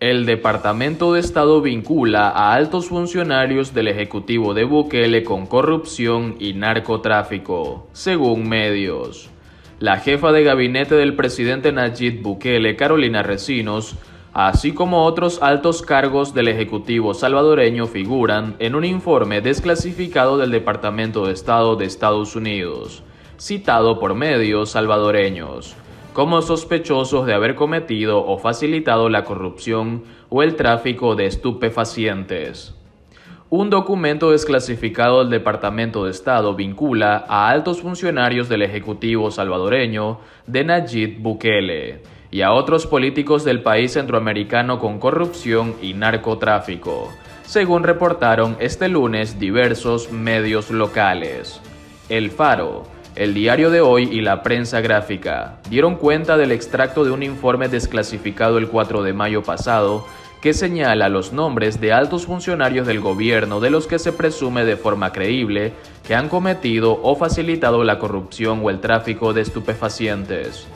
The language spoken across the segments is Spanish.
El Departamento de Estado vincula a altos funcionarios del Ejecutivo de Bukele con corrupción y narcotráfico, según medios. La jefa de gabinete del presidente Nayib Bukele, Carolina Recinos, así como otros altos cargos del Ejecutivo salvadoreño figuran en un informe desclasificado del Departamento de Estado de Estados Unidos, citado por medios salvadoreños, como sospechosos de haber cometido o facilitado la corrupción o el tráfico de estupefacientes. Un documento desclasificado del Departamento de Estado vincula a altos funcionarios del Ejecutivo salvadoreño de Nayib Bukele y a otros políticos del país centroamericano con corrupción y narcotráfico, según reportaron este lunes diversos medios locales. El Faro, El Diario de Hoy y la Prensa Gráfica dieron cuenta del extracto de un informe desclasificado el 4 de mayo pasado que señala los nombres de altos funcionarios del gobierno de los que se presume de forma creíble que han cometido o facilitado la corrupción o el tráfico de estupefacientes.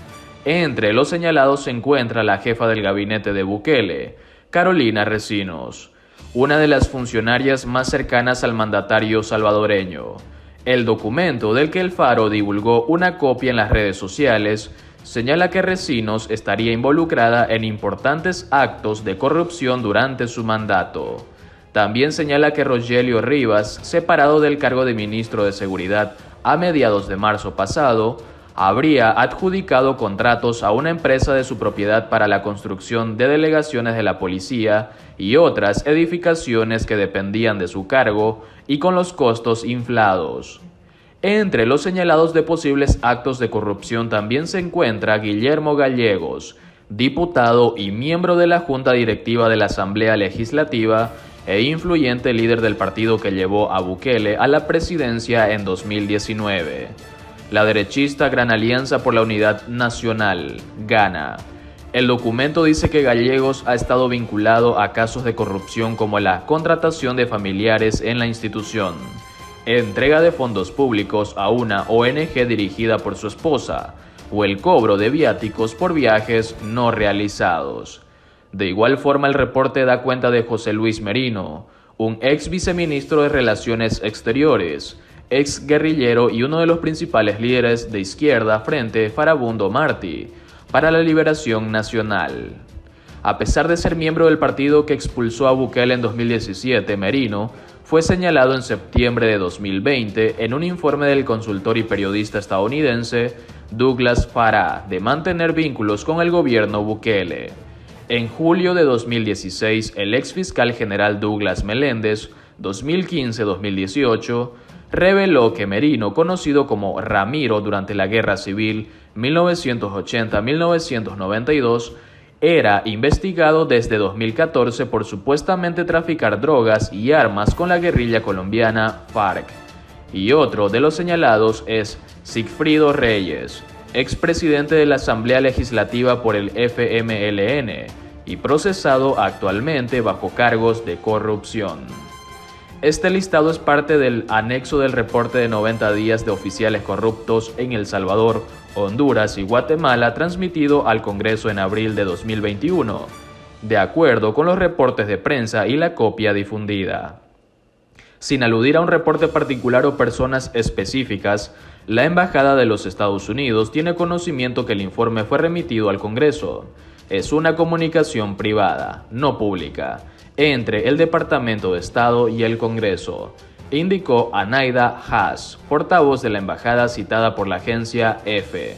Entre los señalados se encuentra la jefa del gabinete de Bukele, Carolina Recinos, una de las funcionarias más cercanas al mandatario salvadoreño. El documento, del que el Faro divulgó una copia en las redes sociales, señala que Recinos estaría involucrada en importantes actos de corrupción durante su mandato. También señala que Rogelio Rivas, separado del cargo de ministro de Seguridad a mediados de marzo pasado, habría adjudicado contratos a una empresa de su propiedad para la construcción de delegaciones de la policía y otras edificaciones que dependían de su cargo y con los costos inflados. Entre los señalados de posibles actos de corrupción también se encuentra Guillermo Gallegos, diputado y miembro de la Junta Directiva de la Asamblea Legislativa e influyente líder del partido que llevó a Bukele a la presidencia en 2019. La derechista Gran Alianza por la Unidad Nacional, GANA. El documento dice que Gallegos ha estado vinculado a casos de corrupción como la contratación de familiares en la institución, entrega de fondos públicos a una ONG dirigida por su esposa, o el cobro de viáticos por viajes no realizados. De igual forma, el reporte da cuenta de José Luis Merino, un ex viceministro de Relaciones Exteriores, ex guerrillero y uno de los principales líderes de izquierda Frente Farabundo Martí para la Liberación Nacional. A pesar de ser miembro del partido que expulsó a Bukele en 2017, Merino fue señalado en septiembre de 2020 en un informe del consultor y periodista estadounidense Douglas Farah de mantener vínculos con el gobierno Bukele. En julio de 2016, el ex fiscal general Douglas Meléndez, 2015-2018, reveló que Merino, conocido como Ramiro durante la Guerra Civil 1980-1992, era investigado desde 2014 por supuestamente traficar drogas y armas con la guerrilla colombiana FARC. Y otro de los señalados es Sigfrido Reyes, expresidente de la Asamblea Legislativa por el FMLN y procesado actualmente bajo cargos de corrupción. Este listado es parte del anexo del reporte de 90 días de oficiales corruptos en El Salvador, Honduras y Guatemala transmitido al Congreso en abril de 2021, de acuerdo con los reportes de prensa y la copia difundida. Sin aludir a un reporte particular o personas específicas, la Embajada de los Estados Unidos tiene conocimiento que el informe fue remitido al Congreso. Es una comunicación privada, no pública, entre el Departamento de Estado y el Congreso, indicó Anaida Haas, portavoz de la embajada citada por la agencia EFE.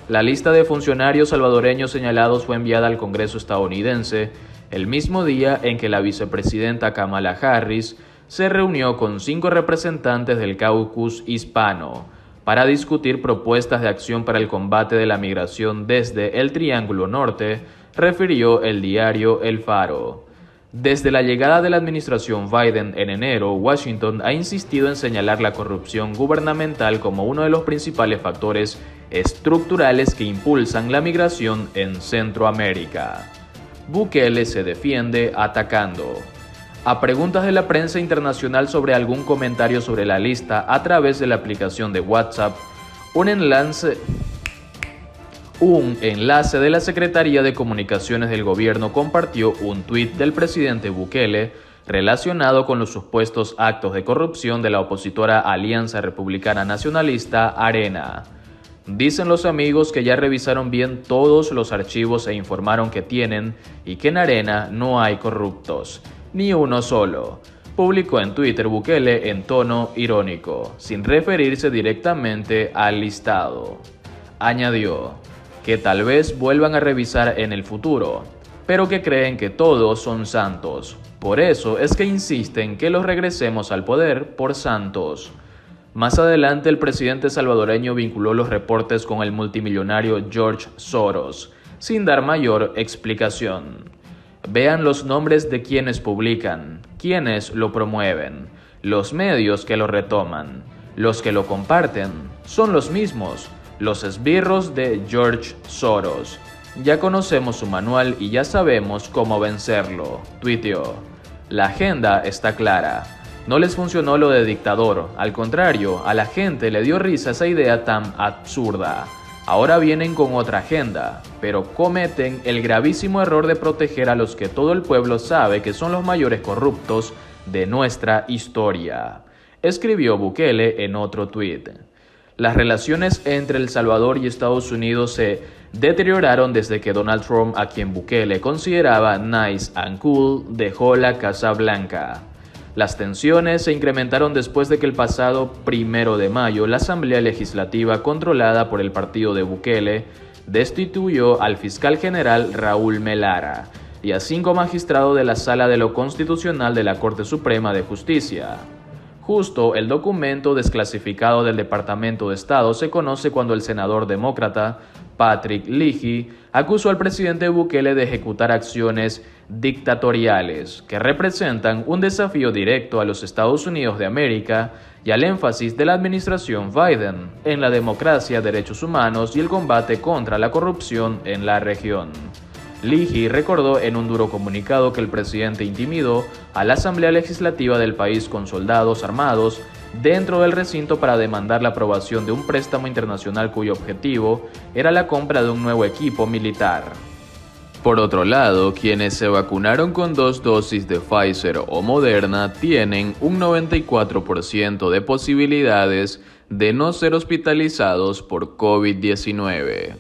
La lista de funcionarios salvadoreños señalados fue enviada al Congreso estadounidense el mismo día en que la vicepresidenta Kamala Harris se reunió con 5 representantes del caucus hispano para discutir propuestas de acción para el combate de la migración desde el Triángulo Norte, refirió el diario El Faro. Desde la llegada de la administración Biden en enero, Washington ha insistido en señalar la corrupción gubernamental como uno de los principales factores estructurales que impulsan la migración en Centroamérica. Bukele se defiende atacando. A preguntas de la prensa internacional sobre algún comentario sobre la lista a través de la aplicación de WhatsApp, un enlace Un enlace de la Secretaría de Comunicaciones del gobierno compartió un tuit del presidente Bukele relacionado con los supuestos actos de corrupción de la opositora Alianza Republicana Nacionalista, ARENA. Dicen los amigos que ya revisaron bien todos los archivos e informaron que tienen y que en ARENA no hay corruptos, ni uno solo. Publicó en Twitter Bukele en tono irónico, sin referirse directamente al listado. Añadió que tal vez vuelvan a revisar en el futuro, pero que creen que todos son santos. Por eso es que insisten que los regresemos al poder por santos. Más adelante, el presidente salvadoreño vinculó los reportes con el multimillonario George Soros, sin dar mayor explicación. Vean los nombres de quienes publican, quienes lo promueven, los medios que lo retoman, los que lo comparten, son los mismos, los esbirros de George Soros. Ya conocemos su manual y ya sabemos cómo vencerlo, tuiteó. La agenda está clara. No les funcionó lo de dictador, al contrario, a la gente le dio risa esa idea tan absurda. Ahora vienen con otra agenda, pero cometen el gravísimo error de proteger a los que todo el pueblo sabe que son los mayores corruptos de nuestra historia, escribió Bukele en otro tuit. Las relaciones entre El Salvador y Estados Unidos se deterioraron desde que Donald Trump, a quien Bukele consideraba nice and cool, dejó la Casa Blanca. Las tensiones se incrementaron después de que el pasado 1 de mayo la Asamblea Legislativa, controlada por el partido de Bukele, destituyó al fiscal general Raúl Melara y a 5 magistrados de la Sala de lo Constitucional de la Corte Suprema de Justicia. Justo el documento desclasificado del Departamento de Estado se conoce cuando el senador demócrata Patrick Leahy acusó al presidente Bukele de ejecutar acciones dictatoriales que representan un desafío directo a los Estados Unidos de América y al énfasis de la administración Biden en la democracia, derechos humanos y el combate contra la corrupción en la región. Leahy recordó en un duro comunicado que el presidente intimidó a la Asamblea Legislativa del país con soldados armados dentro del recinto para demandar la aprobación de un préstamo internacional cuyo objetivo era la compra de un nuevo equipo militar. Por otro lado, quienes se vacunaron con 2 dosis de Pfizer o Moderna tienen un 94% de posibilidades de no ser hospitalizados por COVID-19.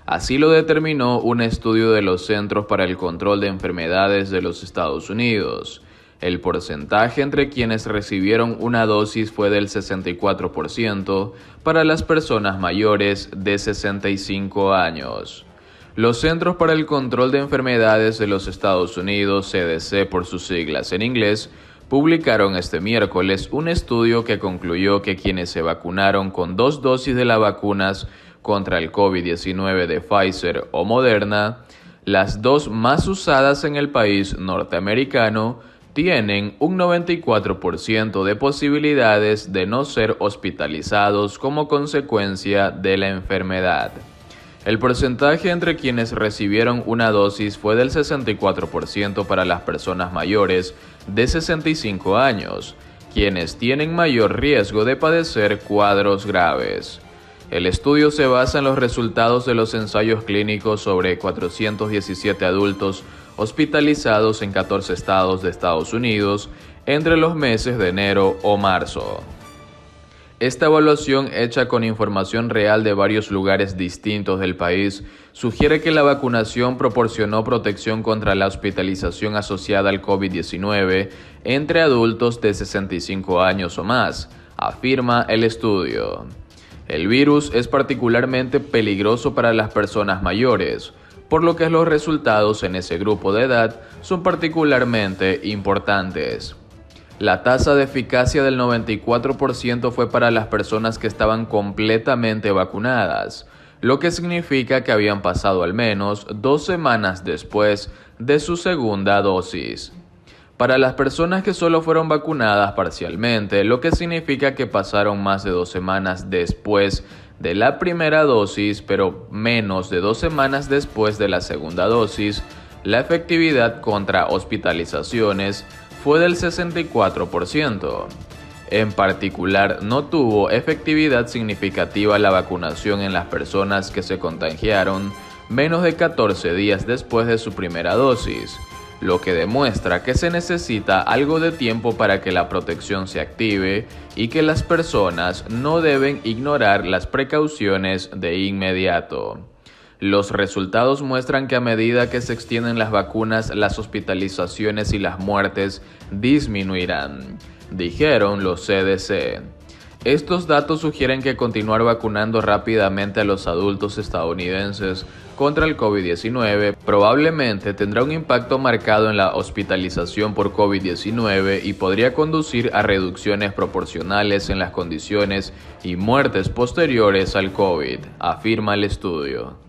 Así lo determinó un estudio de los Centros para el Control de Enfermedades de los Estados Unidos. El porcentaje entre quienes recibieron una dosis fue del 64% para las personas mayores de 65 años. Los Centros para el Control de Enfermedades de los Estados Unidos, CDC por sus siglas en inglés, publicaron este miércoles un estudio que concluyó que quienes se vacunaron con 2 dosis de las vacunas contra el COVID-19 de Pfizer o Moderna, las 2 más usadas en el país norteamericano, tienen un 94% de posibilidades de no ser hospitalizados como consecuencia de la enfermedad. El porcentaje entre quienes recibieron una dosis fue del 64% para las personas mayores de 65 años, quienes tienen mayor riesgo de padecer cuadros graves. El estudio se basa en los resultados de los ensayos clínicos sobre 417 adultos hospitalizados en 14 estados de Estados Unidos entre los meses de enero o marzo. Esta evaluación, hecha con información real de varios lugares distintos del país, sugiere que la vacunación proporcionó protección contra la hospitalización asociada al COVID-19 entre adultos de 65 años o más, afirma el estudio. El virus es particularmente peligroso para las personas mayores, por lo que los resultados en ese grupo de edad son particularmente importantes. La tasa de eficacia del 94% fue para las personas que estaban completamente vacunadas, lo que significa que habían pasado al menos 2 semanas después de su segunda dosis. Para las personas que solo fueron vacunadas parcialmente, lo que significa que pasaron más de 2 semanas después de la primera dosis, pero menos de 2 semanas después de la segunda dosis, la efectividad contra hospitalizaciones fue del 64%. En particular, no tuvo efectividad significativa la vacunación en las personas que se contagiaron menos de 14 días después de su primera dosis, lo que demuestra que se necesita algo de tiempo para que la protección se active y que las personas no deben ignorar las precauciones de inmediato. Los resultados muestran que a medida que se extienden las vacunas, las hospitalizaciones y las muertes disminuirán, dijeron los CDC. Estos datos sugieren que continuar vacunando rápidamente a los adultos estadounidenses contra el COVID-19 probablemente tendrá un impacto marcado en la hospitalización por COVID-19 y podría conducir a reducciones proporcionales en las condiciones y muertes posteriores al COVID, afirma el estudio.